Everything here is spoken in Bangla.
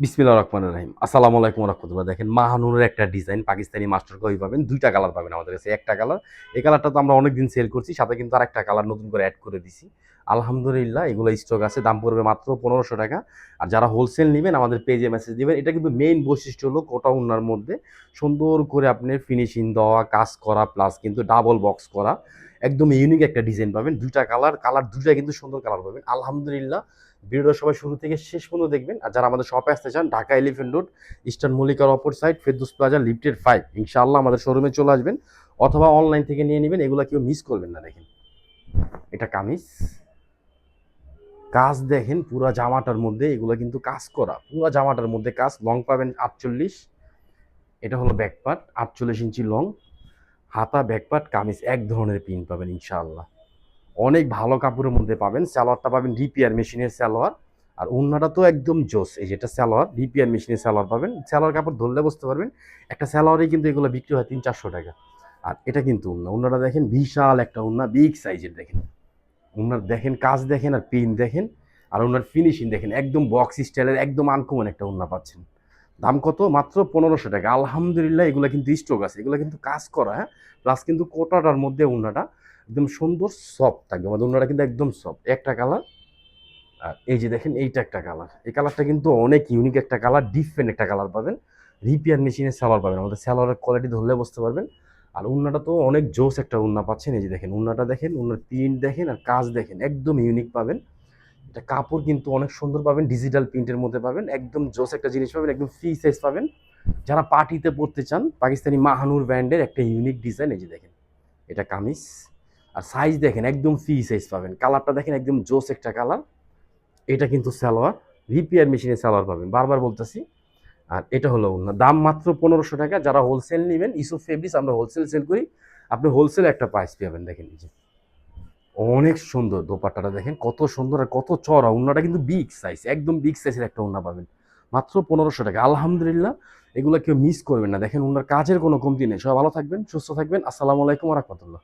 বিসমিল্লাহির রহমানির রহিম। আসসালামু আলাইকুম ওয়া রাহমাতুল্লাহ। দেখেন মাহানুরের একটা ডিজাইন পাকিস্তানি মাস্টার কপি পাবেন। ২ টা কালার পাবেন আমাদের কাছে। একটা কালার, এই কালারটা তো আমরা অনেকদিন সেল করছি। সাথে কিন্তু আরেকটা কালার নতুন করে এড করে দিছি। আলহামদুলিল্লাহ এগুলো স্টক আছে। দাম পড়বে মাত্র ৳১৫০০। আর যারা হোলসেল নিবেন আমাদের পেজে মেসেজ দিবেন। এটা কিন্তু মেইন বৈশিষ্ট্য হলো কোটা ওড়নার মধ্যে সুন্দর করে আপনার ফিনিশিং দেওয়া, কাজ করা প্লাস কিন্তু ডাবল বক্স করা। একদম ইউনিক একটা ডিজাইন পাবেন। ২ টা কালার, কালার ২ টাই কিন্তু সুন্দর কালার পাবেন। আলহামদুলিল্লাহ ভিডিওটা সবাই শুরু থেকে শেষ পর্যন্ত দেখবেন। আর যারা আমাদের শপে আসতে চান, ঢাকা এলিফ্যান্ট রোড, ইস্টার্ন মল্লিকার অপর সাইড, ফেরদৌস প্লাজা, লিফটেড 5, ইনশাআল্লাহ আমাদের শোরুমে চলে আসবেন অথবা অনলাইন থেকে নিয়ে নেবেন। এগুলো কেউ মিস করবেন না। দেখেন এটা কামিজ, কাজ দেখেন পুরা জামাটার মধ্যে, এগুলো কিন্তু কাজ করা, পুরা জামাটার মধ্যে কাজ। লং পাবেন 48, এটা হলো ব্যাকপার্ট 48 ইঞ্চি লং, হাতা ব্যাকপার্ট কামিজ এক ধরনের প্রিন্ট পাবেন ইনশাআল্লাহ। অনেক ভালো কাপড়ের মধ্যে পাবেন। সালোয়ারটা পাবেন রিপিয়ার মেশিনের সালোয়ার। আর ওড়নাটা তো একদম জোস। এই যেটা সালোয়ার, রিপিয়ার মেশিনের সালোয়ার পাবেন। সালোয়ার কাপড় ধরলে বুঝতে পারবেন। একটা সালোয়ারে কিন্তু এগুলো বিক্রি হয় ৩00-৪০০ টাকা। আর এটা কিন্তু ওড়না, ওড়নাটা দেখেন বিশাল একটা ওড়না, বিগ সাইজের। দেখেন ওড়নার দেখেন কাজ দেখেন আর প্রিন্ট দেখেন। আর ওড়নার ফিনিশিং দেখেন, একদম বক্স স্টাইলের একদম আনকমন একটা ওড়না পাচ্ছেন। দাম কত? মাত্র ১৫০০ টাকা। আলহামদুলিল্লাহ এগুলো কিন্তু স্টক আছে, এগুলো কিন্তু কাজ করা, হ্যাঁ। প্লাস কিন্তু কোটাটার মধ্যে ওড়নাটা একদম সুন্দর সফট থাকবে। আমাদের ওড়নাটা কিন্তু একদম সফট। একটা কালার, আর এই যে দেখেন এইটা একটা কালার। এই কালারটা কিন্তু অনেক ইউনিক একটা কালার, ডিফারেন্ট একটা কালার পাবেন। রিপিয়ার মেশিনের সালোয়ার পাবেন। আমাদের সালোয়ারের কোয়ালিটি ধরলে বুঝতে পারবেন। আর ওড়নাটা তো অনেক জোস একটা ওড়না পাচ্ছেন। এই যে দেখেন ওড়নাটা দেখেন, ওড়নার প্রিন্ট দেখেন আর কাজ দেখেন, একদম ইউনিক পাবেন। এটা কাপড় কিন্তু অনেক সুন্দর পাবেন, ডিজিটাল প্রিন্টের মধ্যে পাবেন, একদম জোস একটা জিনিস পাবেন, একদম ফ্রি সাইজ পাবেন। যারা পার্টিতে পড়তে চান, পাকিস্তানি মাহানুর ব্র্যান্ডের একটা ইউনিক ডিজাইন। এই যে দেখেন এটা কামিজ, আর সাইজ দেখেন একদম ফ্রি সাইজ পাবেন। কালারটা দেখেন একদম জোস একটা কালার। এটা কিন্তু সালোয়ার, রিপিয়ার মেশিনের সালোয়ার পাবেন, বারবার বলতেছি। আর এটা হলো ওড়না। দাম মাত্র ১৫০০ টাকা। যারা হোলসেল নেবেন, ইসুফ ফেব্রিক্স আমরা হোলসেল সেল করি। আপনি হোলসেল একটা প্রাইস পাবেন। দেখেন এই যে অনেক সুন্দর দোপাট্টাটা দেখেন কত সুন্দর আর কত চড়া। ওড়নাটা কিন্তু বিগ সাইজ, একদম বিগ সাইজের একটা ওড়না পাবেন মাত্র ১৫০০ টাকা। আলহামদুলিল্লাহ এগুলো কেউ মিস করবেন না। দেখেন ওনার কাজের কোনো কমতি নেই। সবাই ভালো থাকবেন, সুস্থ থাকবেন। আসসালামু আলাইকুম ওয়া রাহমাতুল্লাহ।